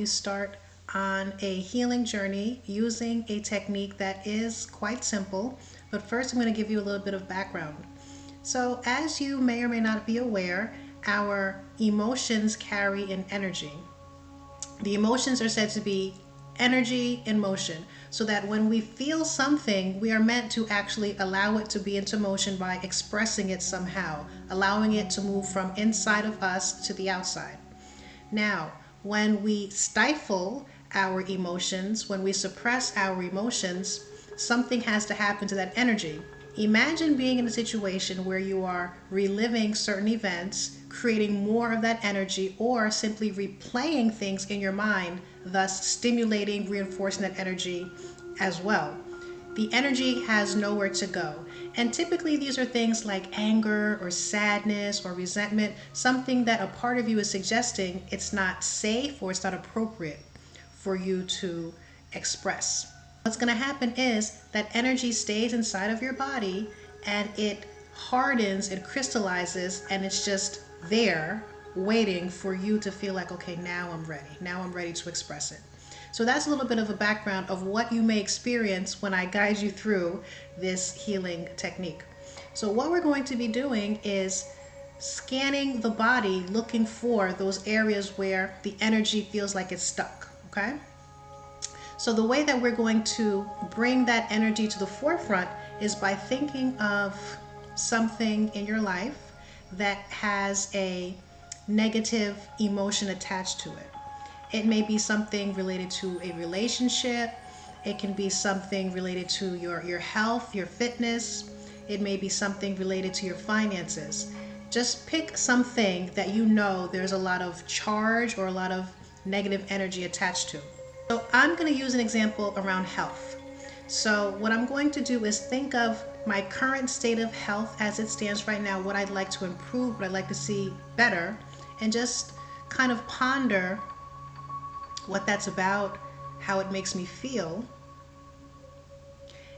you start on a healing journey using a technique that is quite simple. But first, I'm going to give you a little bit of background. So, as you may or may not be aware, our emotions carry an energy. The emotions are said to be energy in motion, so that when we feel something, we are meant to actually allow it to be into motion by expressing it somehow, allowing it to move from inside of us to the outside. Now, when we stifle our emotions, when we suppress our emotions, something has to happen to that energy. Imagine being in a situation where you are reliving certain events, creating more of that energy, or simply replaying things in your mind, thus stimulating, reinforcing that energy as well. The energy has nowhere to go. And typically these are things like anger or sadness or resentment, something that a part of you is suggesting it's not safe or it's not appropriate for you to express. What's going to happen is that energy stays inside of your body and it hardens, it crystallizes, and it's just there waiting for you to feel like, okay, now I'm ready. Now I'm ready to express it. So that's a little bit of a background of what you may experience when I guide you through this healing technique. So what we're going to be doing is scanning the body, looking for those areas where the energy feels like it's stuck, okay? So the way that we're going to bring that energy to the forefront is by thinking of something in your life that has a negative emotion attached to it. It may be something related to a relationship. It can be something related to your health, your fitness. It may be something related to your finances. Just pick something that you know there's a lot of charge or a lot of negative energy attached to. So I'm going to use an example around health. So what I'm going to do is think of my current state of health as it stands right now, what I'd like to improve, what I'd like to see better, and just kind of ponder what that's about, how it makes me feel.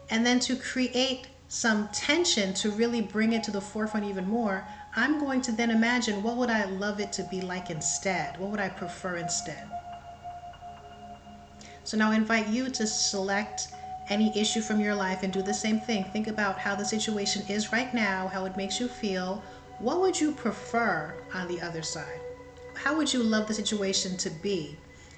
And then to create some tension to really bring it to the forefront even more, I'm going to then imagine what would I love it to be like instead? What would I prefer instead? So now I invite you to select any issue from your life and do the same thing. Think about how the situation is right now, how it makes you feel. What would you prefer on the other side? How would you love the situation to be?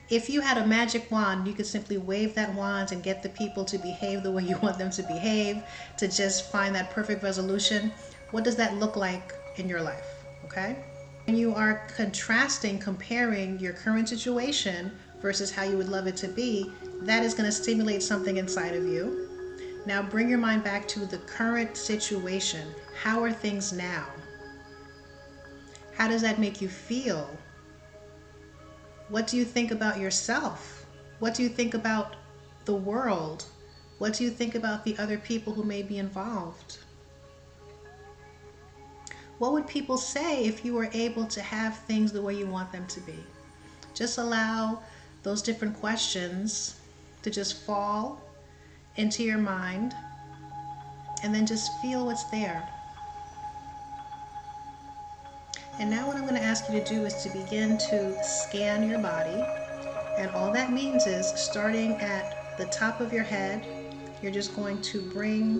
If you had a magic wand, you could simply wave that wand and get the people to behave the way you want them to behave, to just find that perfect resolution. What does that look like in your life? Okay? When you are contrasting, comparing your current situation versus how you would love it to be, that is going to stimulate something inside of you. Now bring your mind back to the current situation. How are things now? How does that make you feel? What do you think about yourself? What do you think about the world? What do you think about the other people who may be involved? What would people say if you were able to have things the way you want them to be? Just allow those different questions to just fall into your mind and then just feel what's there. And now what I'm going to ask you to do is to begin to scan your body. And all that means is starting at the top of your head, you're just going to bring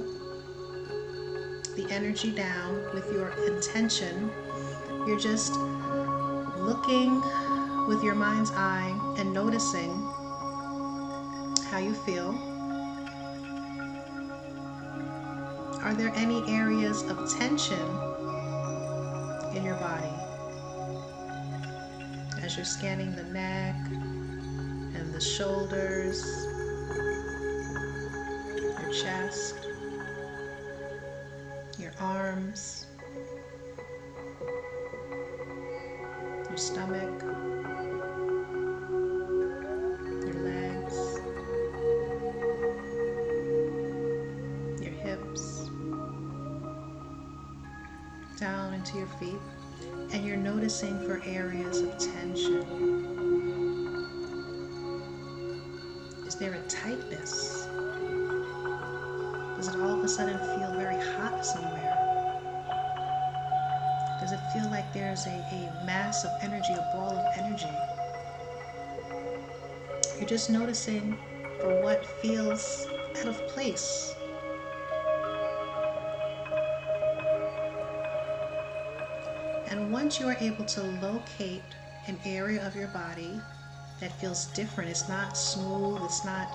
the energy down with your intention. You're just looking with your mind's eye and noticing how you feel. Are there any areas of tension in your body? As you're scanning the neck and the shoulders, your chest, your arms, your stomach, your legs, your hips, down into your feet, and you're noticing for areas of tension. Is there a tightness? Does it all of a sudden feel very hot somewhere? Does it feel like there's a mass of energy, a ball of energy? You're just noticing for what feels out of place. And once you are able to locate an area of your body that feels different, it's not smooth, it's not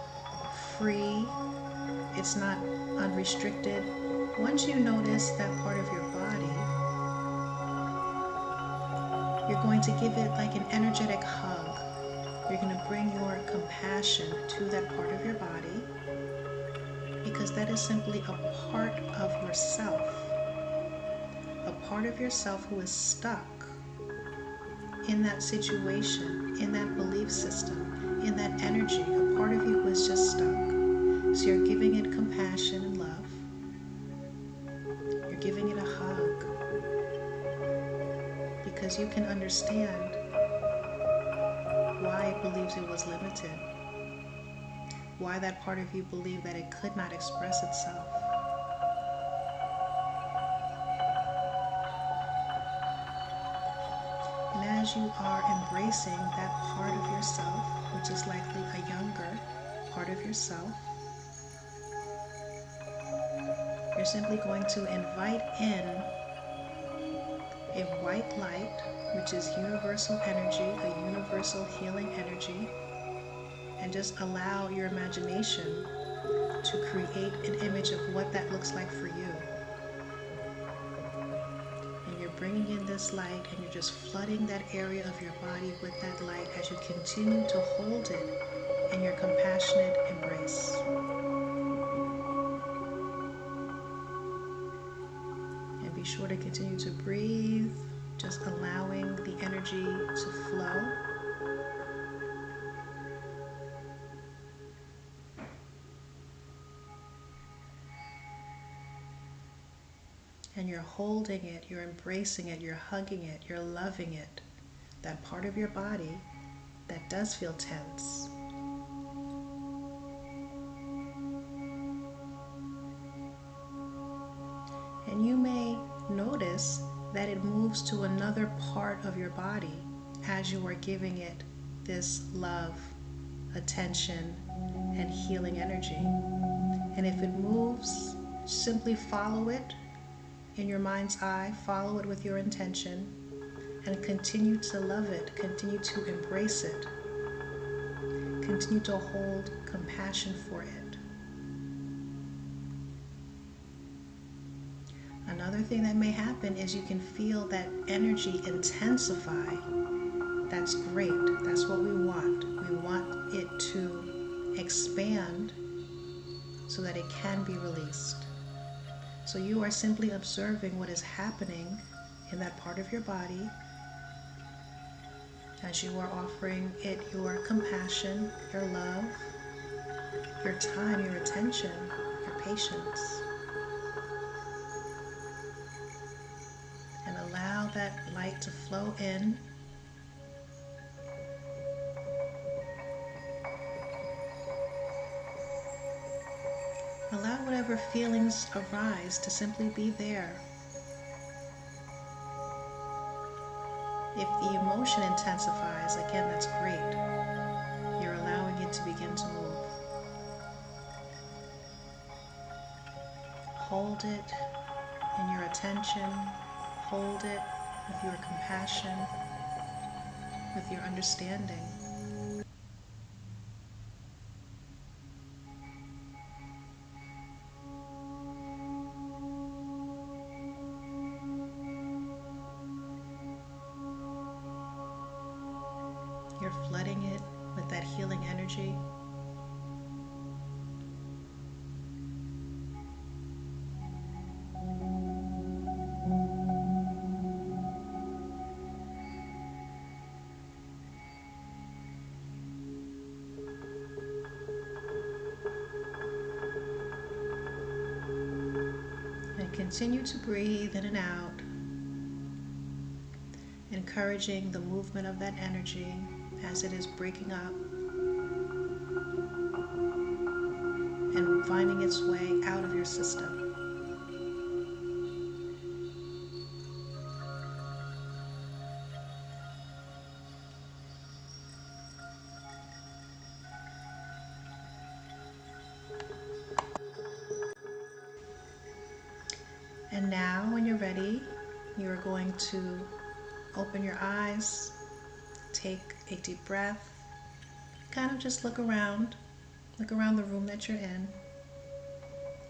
free, it's not unrestricted. Once you notice that part of your body, you're going to give it like an energetic hug. You're going to bring your compassion to that part of your body, because that is simply a part of yourself. A part of yourself who is stuck in that situation, in that belief system, in that energy. A part of you who is just stuck. So you're giving it compassion and love. You're giving it a hug, because you can understand why it believes it was limited, why that part of you believed that it could not express itself. And as you are embracing that part of yourself, which is likely a younger part of yourself, you're simply going to invite in a white light, which is universal energy, a universal healing energy, and just allow your imagination to create an image of what that looks like for you. And you're bringing in this light, and you're just flooding that area of your body with that light as you continue to hold it in your compassionate embrace. And be sure to continue to breathe, just allowing the energy to flow. And you're holding it, you're embracing it, you're hugging it, you're loving it. That part of your body that does feel tense. And you may notice that it moves to another part of your body as you are giving it this love, attention, and healing energy. And if it moves, simply follow it in your mind's eye, follow it with your intention, and continue to love it, continue to embrace it, continue to hold compassion for it. Another thing that may happen is you can feel that energy intensify. That's great. That's what we want. We want it to expand so that it can be released. So you are simply observing what is happening in that part of your body as you are offering it your compassion, your love, your time, your attention, your patience. And allow that light to flow in. Allow whatever feelings arise to simply be there. If the emotion intensifies, again, that's great. You're allowing it to begin to move. Hold it in your attention. Hold it with your compassion, with your understanding. You're flooding it with that healing energy. And continue to breathe in and out, encouraging the movement of that energy as it is breaking up and finding its way out of your system. And now, when you're ready, you're going to open your eyes, take a deep breath, kind of just look around the room that you're in,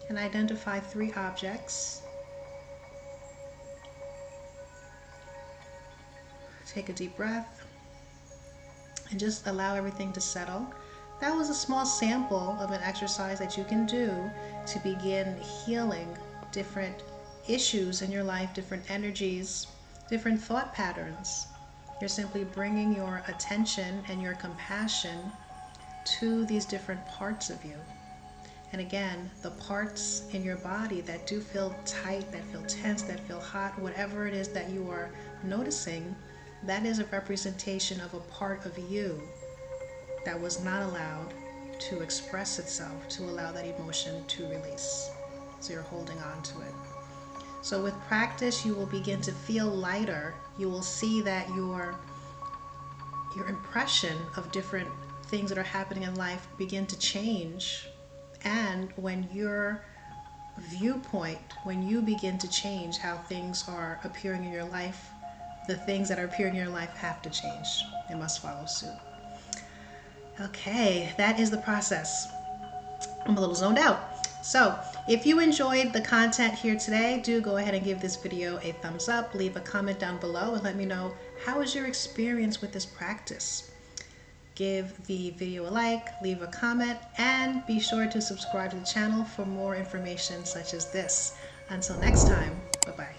and identify 3 objects. Take a deep breath and just allow everything to settle. That was a small sample of an exercise that you can do to begin healing different issues in your life, different energies, different thought patterns. You're simply bringing your attention and your compassion to these different parts of you. And again, the parts in your body that do feel tight, that feel tense, that feel hot, whatever it is that you are noticing, that is a representation of a part of you that was not allowed to express itself, to allow that emotion to release. So you're holding on to it. So with practice, you will begin to feel lighter. You will see that your impression of different things that are happening in life begin to change. And when your viewpoint, when you begin to change how things are appearing in your life, the things that are appearing in your life have to change. They must follow suit. Okay, that is the process. I'm a little zoned out. So if you enjoyed the content here today, do go ahead and give this video a thumbs up, leave a comment down below, and let me know how was your experience with this practice. Give the video a like, leave a comment, and be sure to subscribe to the channel for more information such as this. Until next time, bye-bye.